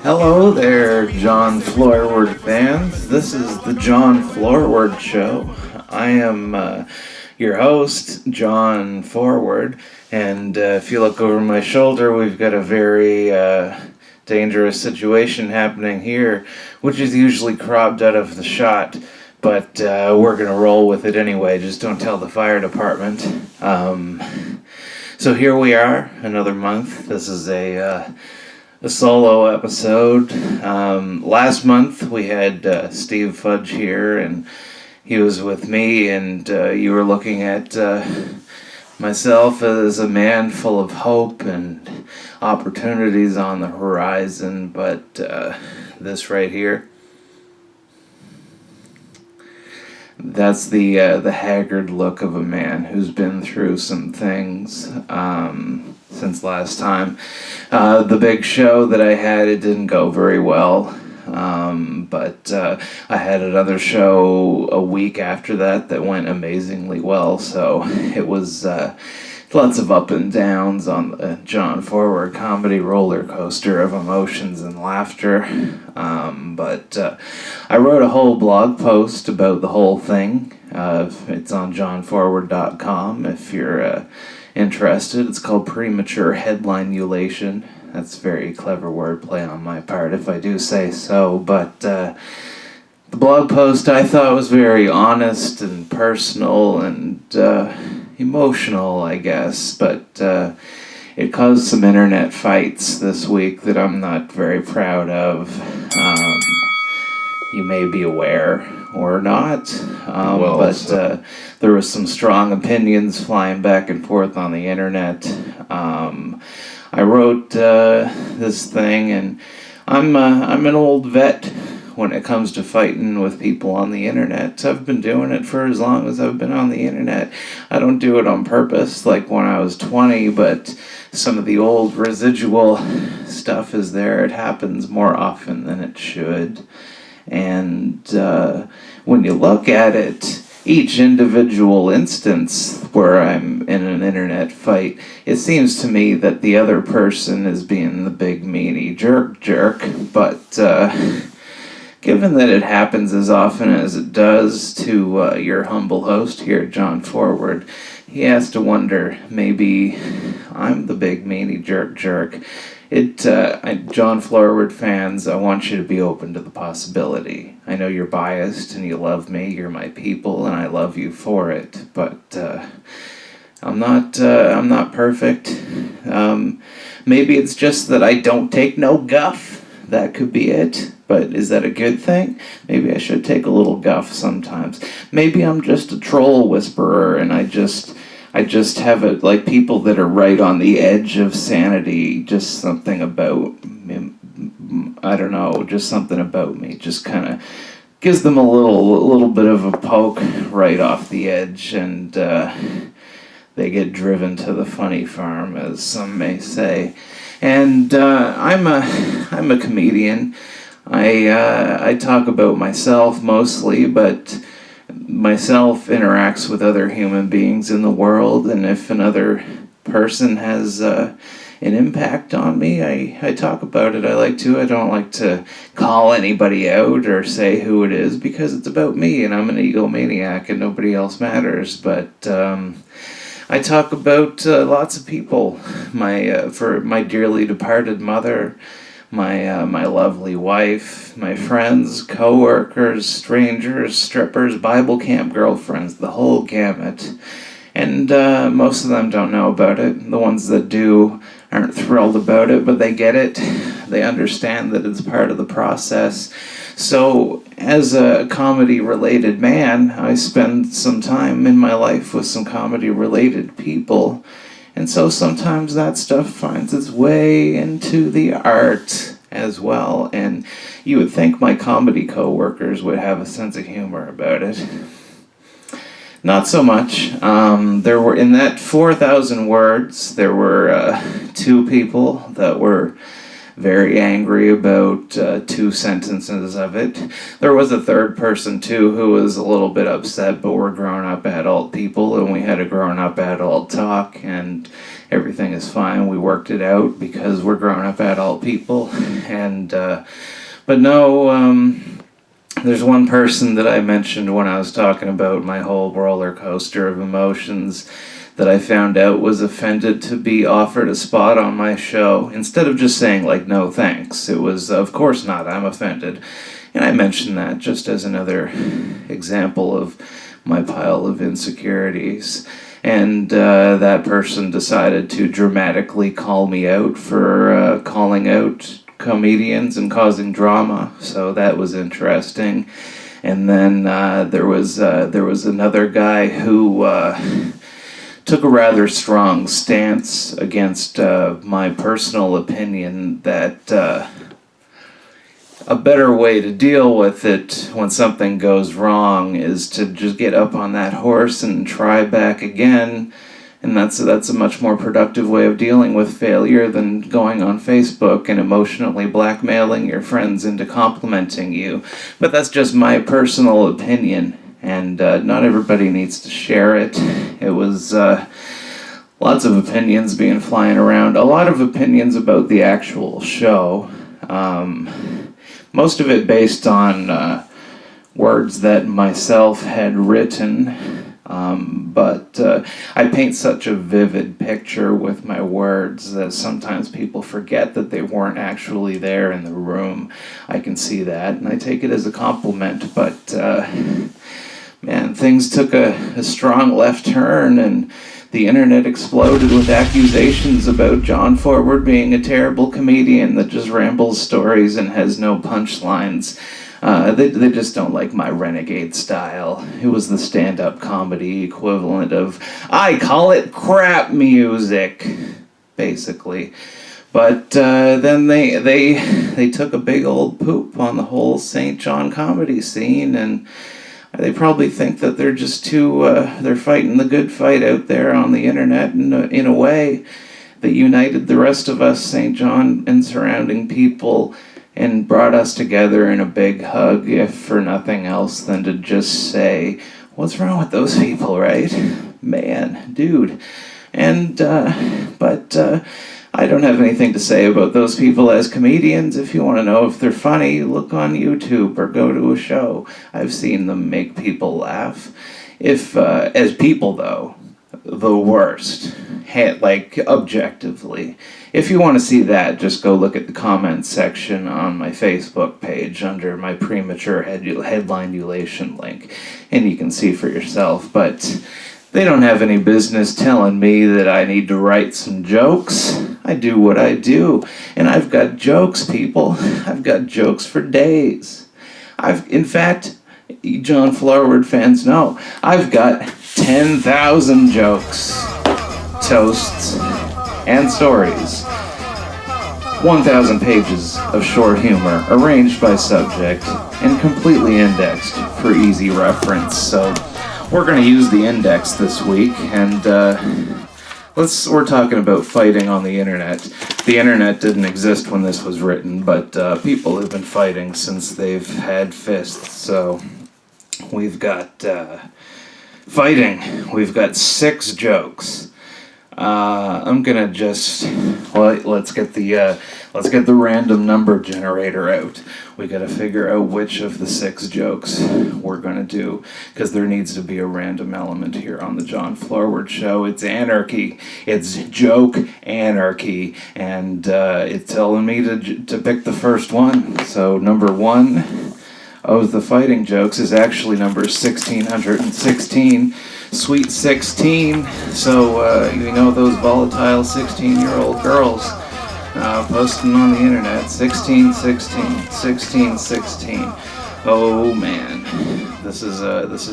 Hello there, Jon Floorward fans. This is the Jon Floorward Show. I am your host, Jon Floorward, and if you look over my shoulder, we've got a very dangerous situation happening here, which is usually cropped out of the shot, but we're going to roll with it anyway. Just don't tell the fire department. So here we are, another month. This is a solo episode. Last month we had Steve Fudge here, and he was with me, and you were looking at myself as a man full of hope and opportunities on the horizon, but this right here, that's the haggard look of a man who's been through some things since last time. The big show that I had, it didn't go very well, but I had another show a week after that went amazingly well, so it was lots of up and downs on the Jon Floorward comedy roller coaster of emotions and laughter. But I wrote a whole blog post about the whole thing. It's on jonfloorward.com if you're interested. It's called Premature Headline-ulation. That's very clever wordplay on my part, if I do say so. But the blog post I thought was very honest and personal and emotional, I guess, but it caused some internet fights this week that I'm not very proud of. You may be aware or not, but there was some strong opinions flying back and forth on the internet. I wrote this thing, and I'm an old vet when it comes to fighting with people on the internet. I've been doing it for as long as I've been on the internet. I don't do it on purpose like when I was 20, but some of the old residual stuff is there. It happens more often than it should. And when you look at it, each individual instance where I'm in an internet fight, it seems to me that the other person is being the big meanie jerk, but given that it happens as often as it does to your humble host here, Jon Floorward, he has to wonder, maybe I'm the big meanie jerk. Jon Floorward fans, I want you to be open to the possibility. I know you're biased and you love me, you're my people, and I love you for it, but I'm not perfect. Maybe it's just that I don't take no guff. That could be it. But is that a good thing? Maybe I should take a little guff sometimes. Maybe I'm just a troll whisperer and I just have it like people that are right on the edge of sanity. Just something about, I don't know, just something about me. Just kind of gives them a little bit of a poke right off the edge, and they get driven to the funny farm, as some may say. And I'm a comedian. I talk about myself mostly, but myself interacts with other human beings in the world, and if another person has an impact on me, I talk about it. I don't like to call anybody out or say who it is, because it's about me, and I'm an egomaniac and nobody else matters, but I talk about lots of people, for my dearly departed mother, my lovely wife, my friends, co-workers, strangers, strippers, Bible camp girlfriends, the whole gamut. And most of them don't know about it. The ones that do aren't thrilled about it, but they get it. They understand that it's part of the process. So, as a comedy-related man, I spend some time in my life with some comedy-related people. And so sometimes that stuff finds its way into the art as well. And you would think my comedy co-workers would have a sense of humor about it. Not so much. There were, in that 4,000 words, there were two people that were very angry about 2 sentences of it. There was a third person too who was a little bit upset, but we're grown-up adult people and we had a grown-up adult talk and everything is fine. We worked it out because we're grown-up adult people. And but no, there's one person that I mentioned when I was talking about my whole roller coaster of emotions that I found out was offended to be offered a spot on my show. Instead of just saying, like, no thanks, it was, of course not, I'm offended. And I mentioned that just as another example of my pile of insecurities. And that person decided to dramatically call me out for calling out comedians and causing drama. So that was interesting. And then there was another guy who took a rather strong stance against my personal opinion that a better way to deal with it when something goes wrong is to just get up on that horse and try back again. And that's a much more productive way of dealing with failure than going on Facebook and emotionally blackmailing your friends into complimenting you. But that's just my personal opinion. And not everybody needs to share it. It was lots of opinions being flying around. A lot of opinions about the actual show. Most of it based on words that myself had written. But I paint such a vivid picture with my words that sometimes people forget that they weren't actually there in the room. I can see that, and I take it as a compliment. But man, things took a strong left turn, and the internet exploded with accusations about Jon Floorward being a terrible comedian that just rambles stories and has no punchlines. They just don't like my renegade style. It was the stand-up comedy equivalent of, I call it crap music, basically. But then they took a big old poop on the whole St. John comedy scene, and they probably think that they're just they're fighting the good fight out there on the internet in a way that united the rest of us St. John and surrounding people and brought us together in a big hug, if for nothing else than to just say, what's wrong with those people, right? Man, dude. And, but I don't have anything to say about those people as comedians. If you want to know if they're funny, look on YouTube or go to a show. I've seen them make people laugh. If, as people though, the worst, like objectively. If you want to see that, just go look at the comments section on my Facebook page under my premature headline-ulation link, and you can see for yourself. But they don't have any business telling me that I need to write some jokes. I do what I do, and I've got jokes, people. I've got jokes for days. In fact, Jon Floorward fans know, I've got 10,000 jokes, toasts, and stories. 1,000 pages of short humor, arranged by subject, and completely indexed for easy reference. So we're going to use the index this week, and we're talking about fighting on the internet. The internet didn't exist when this was written, but people have been fighting since they've had fists. So we've got fighting. We've got 6 jokes. I'm gonna let's get the random number generator out. We gotta figure out which of the 6 jokes we're gonna do, because there needs to be a random element here on the Jon Floorward show. It's anarchy. It's joke anarchy, and it's telling me to pick the first one. So number 1 of the fighting jokes is actually number 1616. Sweet 16, so you know those volatile 16-year-old girls posting on the internet, 1616. Oh man, this is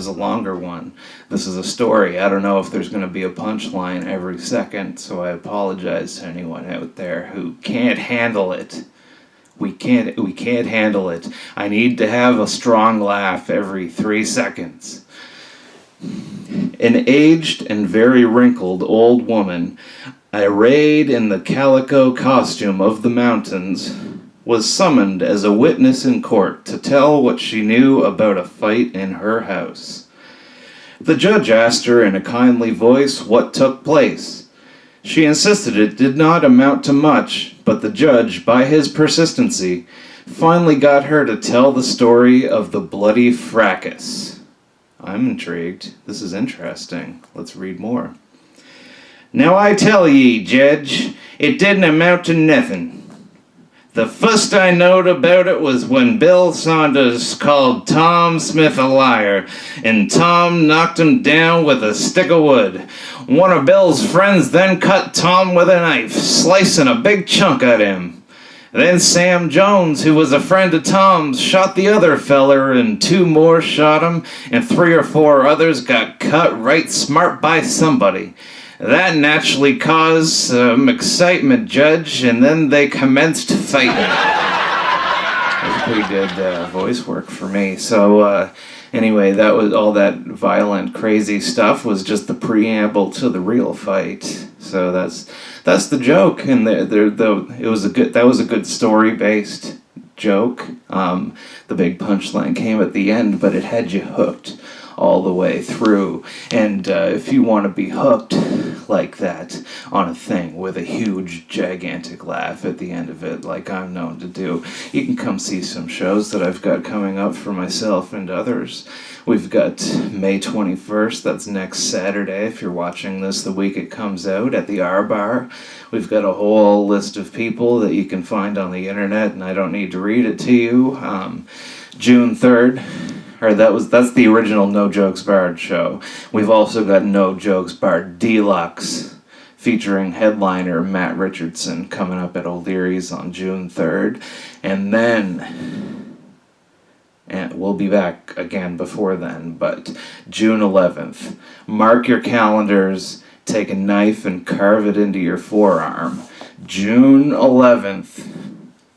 a longer one. This is a story. I don't know if there's going to be a punchline every second, so I apologize to anyone out there who can't handle it. We can't handle it. I need to have a strong laugh every 3 seconds. An aged and very wrinkled old woman arrayed in the calico costume of the mountains, was summoned as a witness in court to tell what she knew about a fight in her house. The judge asked her in a kindly voice what took place. She insisted it did not amount to much, but the judge, by his persistency, finally got her to tell the story of the bloody fracas. I'm intrigued. This is interesting. Let's read more. Now I tell ye, Judge, it didn't amount to nothin'. The first I knowed about it was when Bill Saunders called Tom Smith a liar, and Tom knocked him down with a stick of wood. One of Bill's friends then cut Tom with a knife, slicing a big chunk at him. Then Sam Jones, who was a friend of Tom's, shot the other feller, and 2 more shot him, and 3 or 4 others got cut right smart by somebody. That naturally caused some excitement, Judge, and then they commenced fighting. That was pretty good voice work for me. So, anyway, that was all that violent, crazy stuff was just the preamble to the real fight. So that's the joke, and that was a good story-based joke. The big punchline came at the end, but it had you hooked all the way through. And if you want to be hooked like that on a thing with a huge, gigantic laugh at the end of it, like I'm known to do, you can come see some shows that I've got coming up for myself and others. We've got May 21st, that's next Saturday, if you're watching this the week it comes out, at the R Bar. We've got a whole list of people that you can find on the internet, and I don't need to read it to you. June 3rd, that's the original No Jokes Barred show. We've also got No Jokes Barred Deluxe, featuring headliner Matt Richardson, coming up at O'Leary's on June 3rd. And then, and we'll be back again before then, but June 11th, mark your calendars, take a knife and carve it into your forearm. June 11th,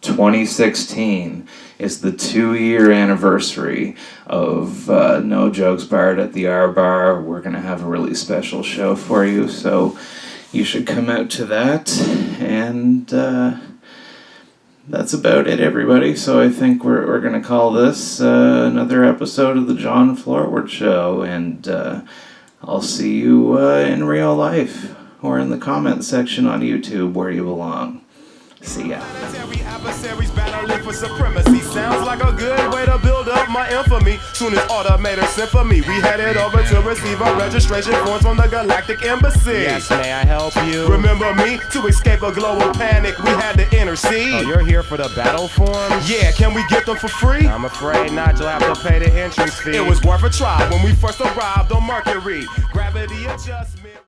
2016 is the 2-year anniversary of No Jokes Barred at the R Bar. We're going to have a really special show for you, so you should come out to that. And that's about it, everybody. So I think we're going to call this another episode of the Jon Floorward Show, and I'll see you in real life or in the comment section on YouTube where you belong. See ya. Adversaries battling for supremacy sounds like a good way to build up my infamy. Soon as automators sent for me, we headed over to receive our registration forms from the Galactic Embassy. Yes, may I help you? Remember me? To escape a global panic, we had to intercede. Oh, you're here for the battle forms? Yeah, can we get them for free? I'm afraid not, you'll have to pay the entrance fee. It was worth a try when we first arrived on Mercury. Gravity adjustment.